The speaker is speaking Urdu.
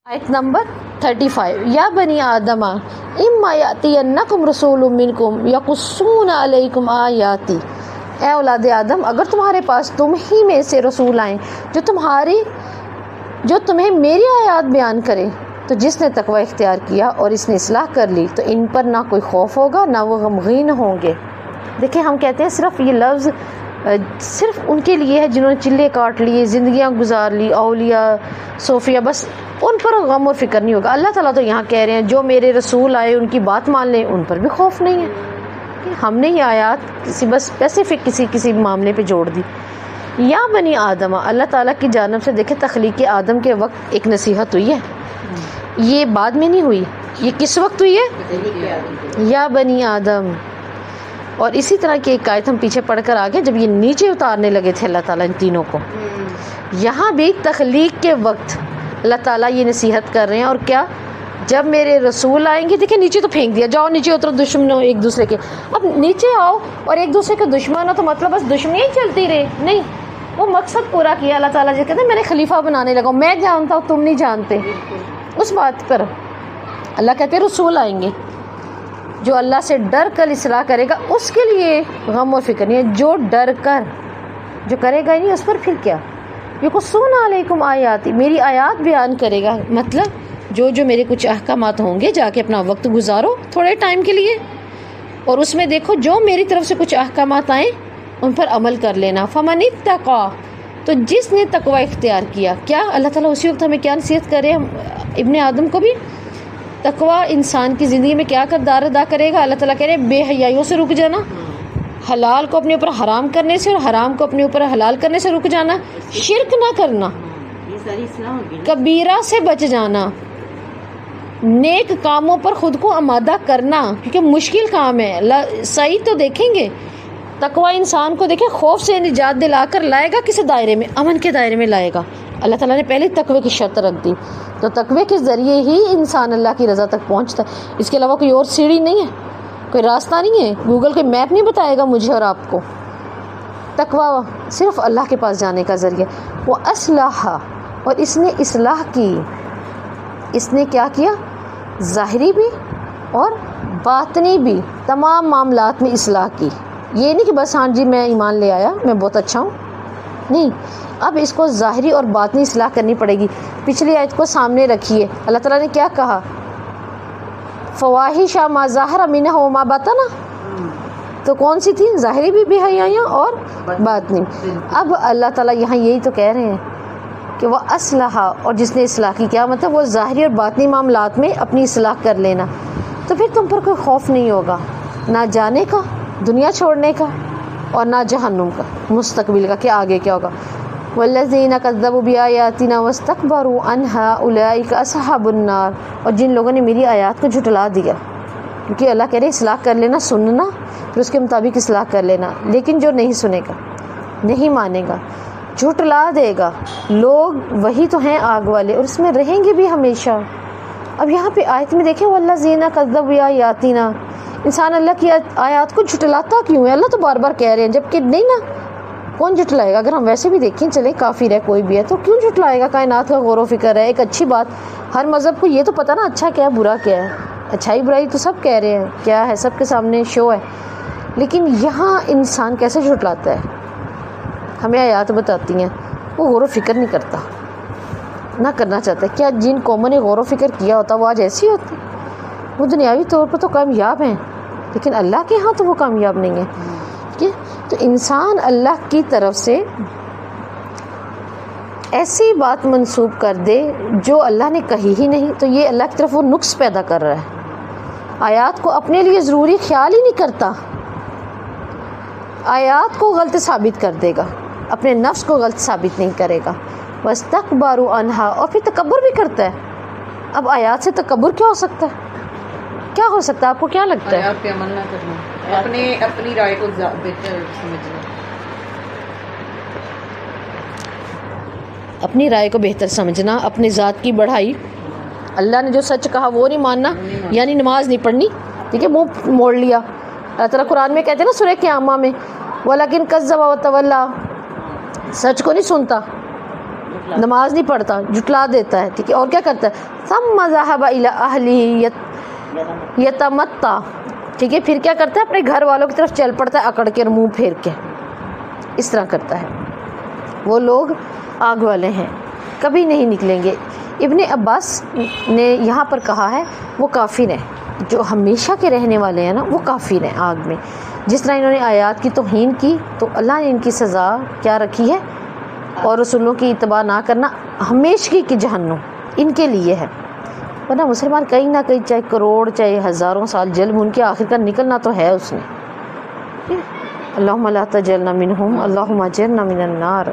آیت نمبر 35 یا بنی آدم اما یاتینکم رسول منکم یقصون علیکم آیاتی، اے اولاد آدم اگر تمہارے پاس تم ہی میں سے رسول آئیں جو تمہیں میری آیات بیان کرے، تو جس نے تقوی اختیار کیا اور اس نے اصلاح کر لی تو ان پر نہ کوئی خوف ہوگا نہ وہ غمگین ہوں گے۔ دیکھیں ہم کہتے ہیں صرف یہ لفظ صرف ان کے لیے ہے جنہوں نے چلے کاٹ لیے، زندگیاں گزار لی، اولیاء صوفیہ، بس ان پر غم اور فکر نہیں ہوگا۔ اللہ تعالیٰ تو یہاں کہہ رہے ہیں جو میرے رسول آئے ان کی بات مان لیں، ان پر بھی خوف نہیں ہے۔ ہم نے یہ آیات بس اسپیسیفک کسی معاملے پہ جوڑ دی۔ یا بنی آدم، اللہ تعالیٰ کی جانب سے دیکھیں تخلیق آدم کے وقت ایک نصیحت ہوئی ہے، یہ بعد میں نہیں ہوئی، یہ کس وقت ہوئی ہے؟ یا بنی آدم۔ اور اسی طرح کی ایک آیت ہم پیچھے پڑھ کر آگے جب یہ نیچے اتارنے لگے تھے اللہ تعالیٰ ان تینوں کو، یہاں بھی تخلیق کے وقت اللہ تعالیٰ یہ نصیحت کر رہے ہیں۔ اور کیا؟ جب میرے رسول آئیں گے، دیکھیں نیچے تو پھینک دیا، جاؤ نیچے اترو، دشمن ہو ایک دوسرے کے، اب نیچے آؤ اور ایک دوسرے کے دشمن ہو تو مطلب بس دشمنی ہی چلتی رہے؟ نہیں، وہ مقصد پورا کیا اللہ تعالیٰ جی کہتے ہیں میں نے خلیفہ بنانے لگا، میں جانتا ہوں تم نہیں جانتے۔ اس بات پر اللہ کہتے ہیں رسول آئیں گے جو اللہ سے ڈر کر اصلاح کرے گا، اس کے لیے غم و فکر نہیں ہے۔ جو ڈر کر جو کرے گا ہی نہیں، اس پر پھر کیا؟ یقصون علیکم آیاتی، میری آیات بیان کرے گا، مطلب جو میرے کچھ احکامات ہوں گے جا کے اپنا وقت گزارو تھوڑے ٹائم کے لیے، اور اس میں دیکھو جو میری طرف سے کچھ احکامات آئیں ان پر عمل کر لینا۔ فمن اتقی، تو جس نے تقوی اختیار کیا، کیا اللہ تعالیٰ اسی وقت ہمیں کیا نصیحت کرے؟ ابن آدم کو بھی تقوی انسان کی زندگی میں کیا کردار ادا کرے گا؟ اللہ تعالیٰ کہہ رہے بے حیائیوں سے رک جانا، حلال کو اپنے اوپر حرام کرنے سے اور حرام کو اپنے اوپر حلال کرنے سے رک جانا، شرک نہ کرنا، کبیرہ سے بچ جانا، نیک کاموں پر خود کو آمادہ کرنا، کیونکہ مشکل کام ہے۔ صحیح تو دیکھیں گے تقوی انسان کو دیکھیں خوف سے نجات دلا کر لائے گا، کس دائرے میں؟ امن کے دائرے میں لائے گا۔ اللہ تعالیٰ نے پہلے تقوی کی شرط رکھ دی، تو تقوی کے ذریعے ہی انسان اللہ کی رضا تک پہنچتا ہے، اس کے علاوہ کوئی اور سیڑھی نہیں ہے، کوئی راستہ نہیں ہے، گوگل کوئی میپ نہیں بتائے گا مجھے اور آپ کو۔ تقوی صرف اللہ کے پاس جانے کا ذریعہ۔ وہ اصلاح، اور اس نے اصلاح کی، اس نے کیا کیا؟ ظاہری بھی اور باطنی بھی، تمام معاملات میں اصلاح کی۔ یہ نہیں کہ بس ہاں جی میں ایمان لے آیا میں بہت اچھا ہوں، نہیں، اب اس کو ظاہری اور باطنی اصلاح کرنی پڑے گی۔ پچھلی آیت کو سامنے رکھیے، اللہ تعالیٰ نے کیا کہا؟ فواحش ما ظاہر منہ وما بطن، تو کون سی تھی؟ ظاہری بھی بے حیائیاں اور باطنی۔ اب اللہ تعالیٰ یہاں یہی تو کہہ رہے ہیں کہ وہ اصلاح، اور جس نے اصلاح کی، کیا مطلب؟ وہ ظاہری اور باطنی معاملات میں اپنی اصلاح کر لینا، تو پھر تم پر کوئی خوف نہیں ہوگا، نہ جانے کا، دنیا چھوڑنے کا، اور نہ جہنم کا، مستقبل کا کہ آگے کیا ہوگا۔ والذین کذبوا بآیاتنا واستکبروا عنہا اولئک اصحاب النار، اور جن لوگوں نے میری آیات کو جھٹلا دیا، کیونکہ اللہ کہہ رہے اصلاح کر لینا، سننا پھر اس کے مطابق اصلاح کر لینا، لیکن جو نہیں سنے گا، نہیں مانے گا، جھٹلا دے گا، لوگ وہی تو ہیں آگ والے، اور اس میں رہیں گے بھی ہمیشہ۔ اب یہاں پہ آیت میں دیکھیں والذین کذبوا بآیاتنا، انسان اللہ کی آیات کو جھٹلاتا کیوں ہے؟ اللہ تو بار بار کہہ رہے ہیں، جبکہ نہیں نا، کون جھٹلائے گا؟ اگر ہم ویسے بھی دیکھیں چلیں کافر ہے کوئی بھی ہے تو کیوں جھٹلائے گا؟ کائنات کا غور و فکر ہے، ایک اچھی بات، ہر مذہب کو یہ تو پتہ نا اچھا کیا ہے برا کیا ہے، اچھائی برائی تو سب کہہ رہے ہیں کیا ہے، سب کے سامنے شو ہے، لیکن یہاں انسان کیسے جھٹلاتا ہے؟ ہمیں آیات بتاتی ہیں وہ غور و فکر نہیں کرتا، نہ کرنا چاہتا۔ کیا جن قوموں نے غور و فکر کیا ہوتا وہ آج ایسی ہوتی؟ وہ دنیاوی طور پر تو کامیاب ہیں، لیکن اللہ کے ہاں تو وہ کامیاب نہیں ہے۔ تو انسان اللہ کی طرف سے ایسی بات منسوب کر دے جو اللہ نے کہی ہی نہیں، تو یہ اللہ کی طرف وہ نقص پیدا کر رہا ہے۔ آیات کو اپنے لیے ضروری خیال ہی نہیں کرتا، آیات کو غلط ثابت کر دے گا، اپنے نفس کو غلط ثابت نہیں کرے گا۔ واستکبروا عنہا، اور پھر تکبر بھی کرتا ہے۔ اب آیات سے تکبر کیا ہو سکتا ہے؟ کیا ہو سکتا ہے؟ آپ کو کیا لگتا ہے؟ آیات پہ عمل نہ کرنا، اپنی رائے کو بہتر سمجھنا، اپنی رائے کو بہتر سمجھنا، اپنی ذات کی بڑھائی، اللہ نے جو سچ کہا وہ نہیں ماننا، یعنی نماز نہیں پڑھنی، ٹھیک ہے، منہ موڑ لیا۔ اللہ تعالیٰ قرآن میں کہتے ہیں نا سورہ قیامہ میں وَلَكِنْ كَذَّبَ وَتَوَلَّىٰ، سچ کو نہیں سنتا، نماز نہیں پڑھتا، جھٹلا دیتا ہے، ٹھیک ہے، اور کیا کرتا ہے ثم ذهب الى اهله یتمتع، ٹھیک ہے، پھر کیا کرتا ہے اپنے گھر والوں کی طرف چل پڑتا ہے اکڑ کے اور منہ پھیر کے، اس طرح کرتا ہے۔ وہ لوگ آگ والے ہیں، کبھی نہیں نکلیں گے۔ ابن عباس نے یہاں پر کہا ہے وہ کافر ہیں، جو ہمیشہ کے رہنے والے ہیں نا وہ کافر ہیں آگ میں۔ جس طرح انہوں نے آیات کی توہین کی تو اللہ نے ان کی سزا کیا رکھی ہے، اور رسولوں کی اتباع نہ کرنا ہمیشگی کی جہنم ان کے لیے ہے۔ ورنہ مسلمان کہیں نہ کہیں چاہے کروڑ چاہے ہزاروں سال جل ان کے آخر کا نکلنا تو ہے اس نے۔ اللہم لا تجعلنا منہم، اللہم اجرنا من النار۔